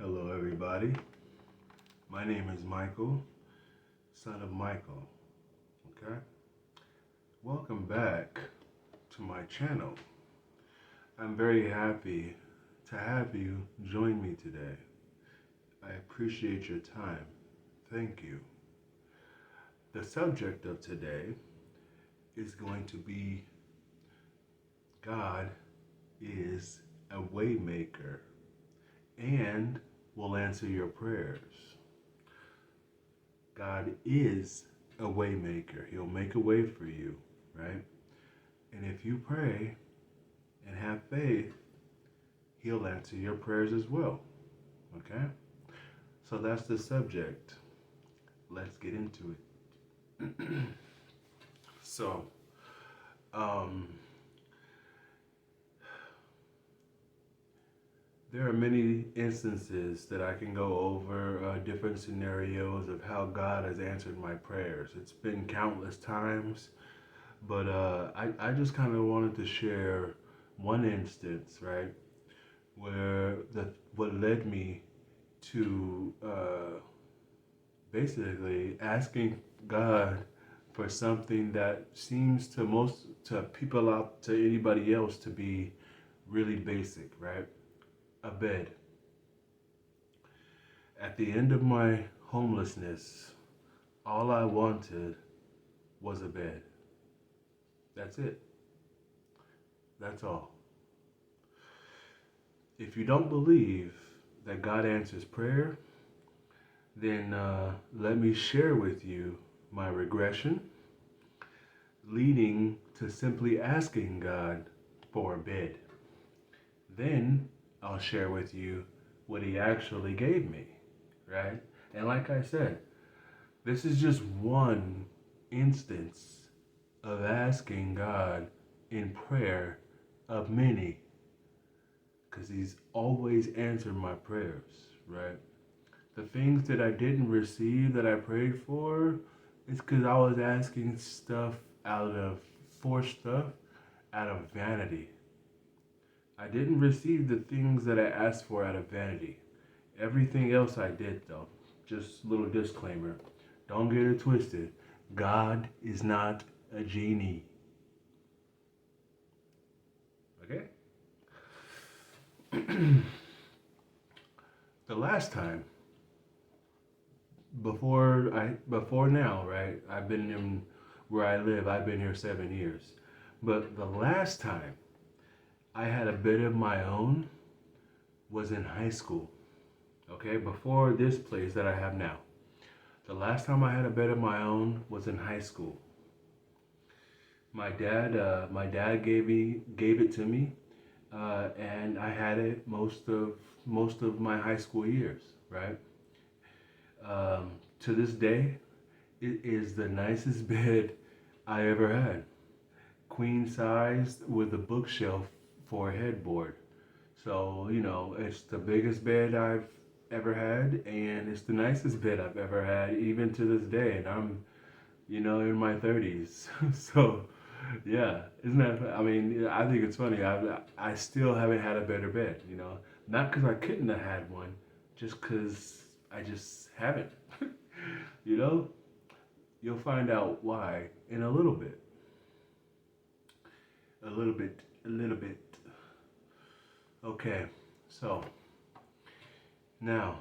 Hello, everybody. My name is Michael, son of Michael. Okay? Welcome back to my channel. I'm very happy to have you join me today. I appreciate your time. Thank you. The subject of today is going to be God is a waymaker and will answer your prayers. God is a waymaker. He'll make a way for you, right? And if you pray and have faith, He'll answer your prayers as well. Okay? So that's the subject. Let's get into it. so, um, there are many instances that I can go over, different scenarios of how God has answered my prayers. It's been countless times, but I just kind of wanted to share one instance, right, where what led me to basically asking God for something that seems to people out to anybody else to be really basic, right? A bed. At the end of my homelessness, all I wanted was a bed. That's it. That's all. If you don't believe that God answers prayer, then let me share with you my regression leading to simply asking God for a bed. Then I'll share with you what He actually gave me, right? And like I said, this is just one instance of asking God in prayer of many, because He's always answered my prayers, right? The things that I didn't receive that I prayed for, it's because I was asking stuff forced stuff out of vanity. I didn't receive the things that I asked for out of vanity. Everything else I did, though. Just a little disclaimer. Don't get it twisted. God is not a genie. Okay? The last time, before now, right? I've been in where I live. I've been here 7 years. But the last time I had a bed of my own was in high school. Okay, before this place that I have now. The last time I had a bed of my own was in high school. My dad gave it to me, and I had it most of my high school years. Right. To this day, it is the nicest bed I ever had. Queen size with a bookshelf for a headboard. So, it's the biggest bed I've ever had, and it's the nicest bed I've ever had, even to this day. And I'm, in my 30s. So, yeah, isn't that, I mean, I think it's funny. I still haven't had a better bed, Not because I couldn't have had one, just because I just haven't. you know? You'll find out why in a little bit. A little bit, a little bit. Okay, so now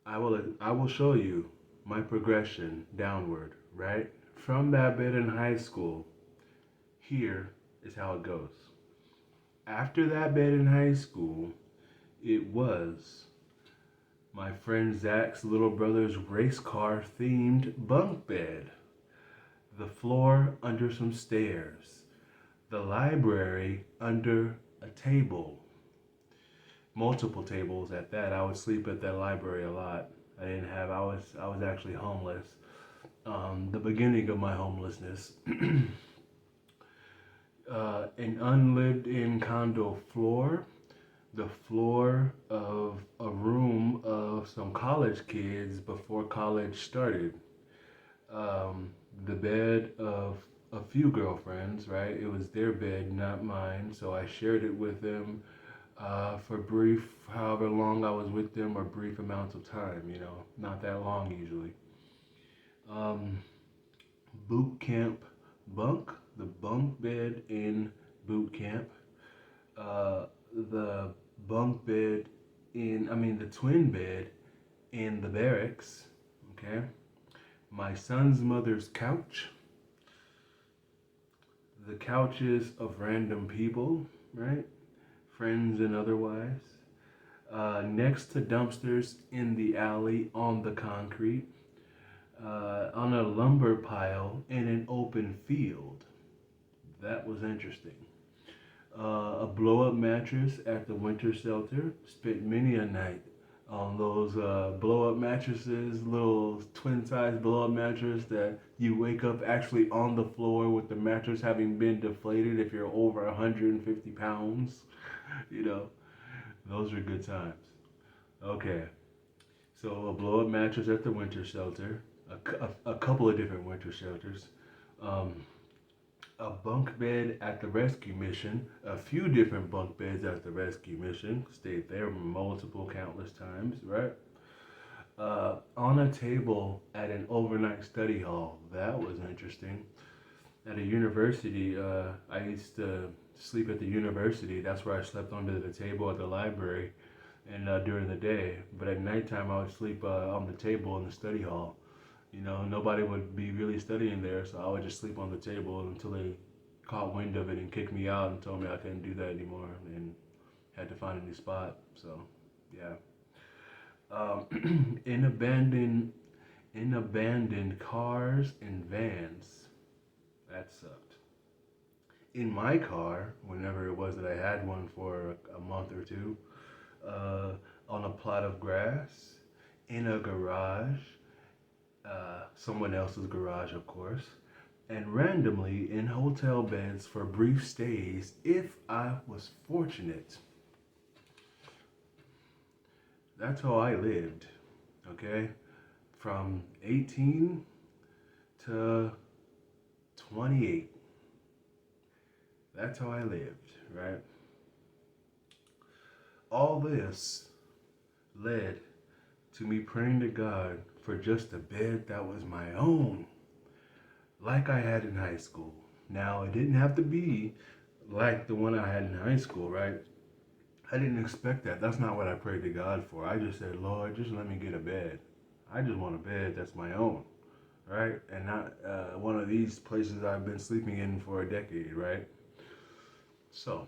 I will show you my progression downward, right? From that bed in high school, here is how it goes. After that bed in high school, it was my friend Zach's little brother's race car themed bunk bed, the floor under some stairs, the library under a table, multiple tables at that. I would sleep at that library a lot. I was actually homeless. The beginning of my homelessness. An unlived in condo floor, the floor of a room of some college kids before college started. The bed of a few girlfriends, right? It was their bed, not mine, so I shared it with them. for brief, however long I was with them, or brief amounts of time, not that long usually. Um, Boot camp bunk, the bunk bed in boot camp, the bunk bed the twin bed in the barracks, okay? My son's mother's couch, the couches of random people, right? Friends and otherwise. Next to dumpsters in the alley on the concrete, on a lumber pile in an open field. That was interesting. A blow up mattress at the winter shelter. Spent many a night on those blow up mattresses, little twin size blow up mattress that you wake up actually on the floor with the mattress having been deflated if you're over 150 pounds. You know, those are good times. Okay, so a blow up mattress at the winter shelter, a couple of different winter shelters. Um, a bunk bed at the rescue mission, a few different bunk beds at the rescue mission, stayed there multiple, countless times, right? On a table at an overnight study hall, that was interesting. At a university, I used to sleep at the university. That's where I slept under the table at the library, and during the day. But at nighttime, I would sleep on the table in the study hall. Nobody would be really studying there, so I would just sleep on the table until they caught wind of it and kicked me out and told me I couldn't do that anymore and had to find a new spot. So, yeah. In abandoned cars and vans. That sucked. In my car, whenever it was that I had one for a month or two, on a plot of grass, in a garage, someone else's garage, of course, and randomly in hotel beds for brief stays if I was fortunate. That's how I lived, okay? From 18 to 28. That's how I lived, right? All this led to me praying to God for just a bed that was my own, like I had in high school. Now, it didn't have to be like the one I had in high school, right? I didn't expect that. That's not what I prayed to God for. I just said, Lord, just let me get a bed. I just want a bed that's my own, right? And not one of these places I've been sleeping in for a decade, right? So,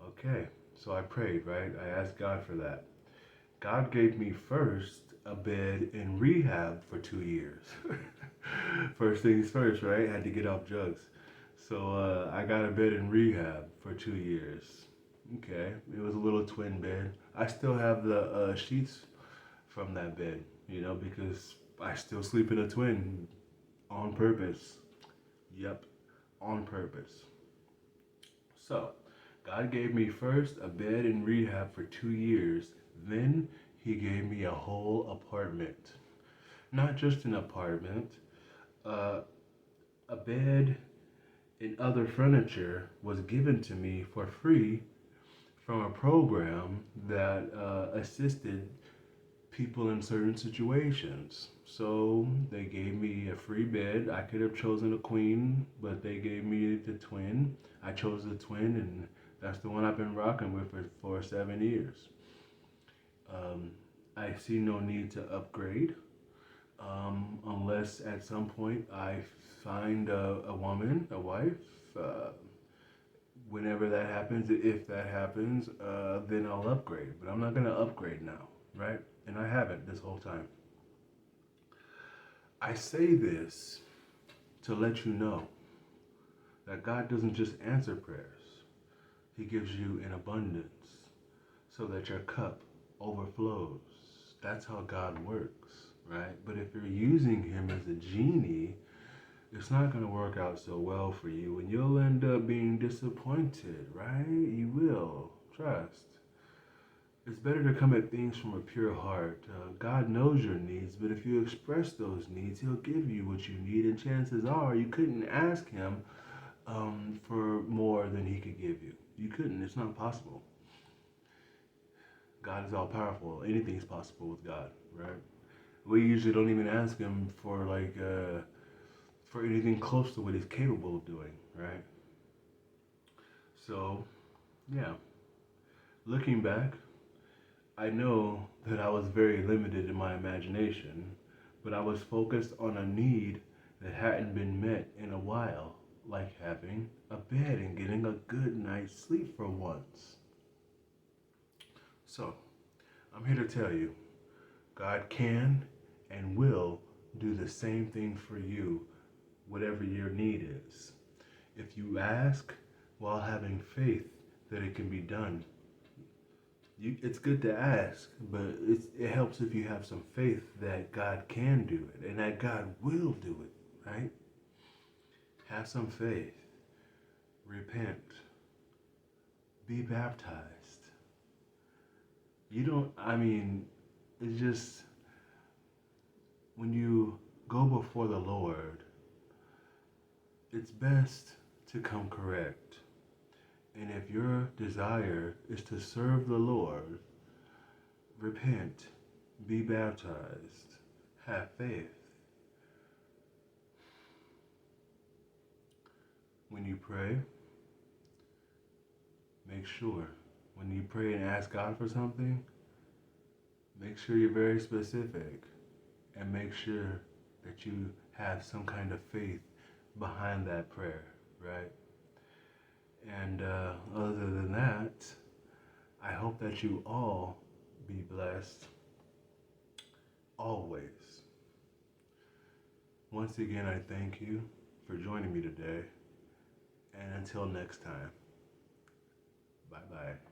okay. So I prayed, right? I asked God for that. God gave me first a bed in rehab for 2 years. First things first, right? Had to get off drugs. So I got a bed in rehab for 2 years. Okay, it was a little twin bed. I still have the sheets from that bed, because I still sleep in a twin on purpose. Yep, on purpose. So, God gave me first a bed in rehab for 2 years. Then He gave me a whole apartment. Not just an apartment, a bed and other furniture was given to me for free from a program that assisted people in certain situations. So they gave me a free bed. I could have chosen a queen, but they gave me the twin. I chose the twin, and that's the one I've been rocking with for 7 years. I see no need to upgrade unless at some point I find a woman, a wife. Whenever that happens, if that happens, then I'll upgrade. But I'm not going to upgrade now, right? And I haven't this whole time. I say this to let you know that God doesn't just answer prayers. He gives you in abundance so that your cup overflows. That's how God works, right? But if you're using Him as a genie, it's not going to work out so well for you, and you'll end up being disappointed, right? You will. Trust. It's better to come at things from a pure heart. God knows your needs, but if you express those needs, He'll give you what you need, and chances are you couldn't ask Him for more than he could give you. You couldn't. It's not possible. God is all powerful. Anything's possible with God, right? We usually don't even ask him for anything close to what he's capable of doing, right? So, yeah. Looking back, I know that I was very limited in my imagination, but I was focused on a need that hadn't been met in a while, like having a bed and getting a good night's sleep for once. So, I'm here to tell you, God can and will do the same thing for you, whatever your need is. If you ask while having faith that it can be done, it's good to ask, but it helps if you have some faith that God can do it and that God will do it, right? Have some faith. Repent. Be baptized. You don't, I mean, it's just when you go before the Lord, it's best to come correct. And if your desire is to serve the Lord, repent, be baptized, have faith. When you pray, make sure. When you pray and ask God for something, make sure you're very specific and make sure that you have some kind of faith behind that prayer, right? And other than that, I hope that you all be blessed always. Once again, I thank you for joining me today. And until next time, bye bye.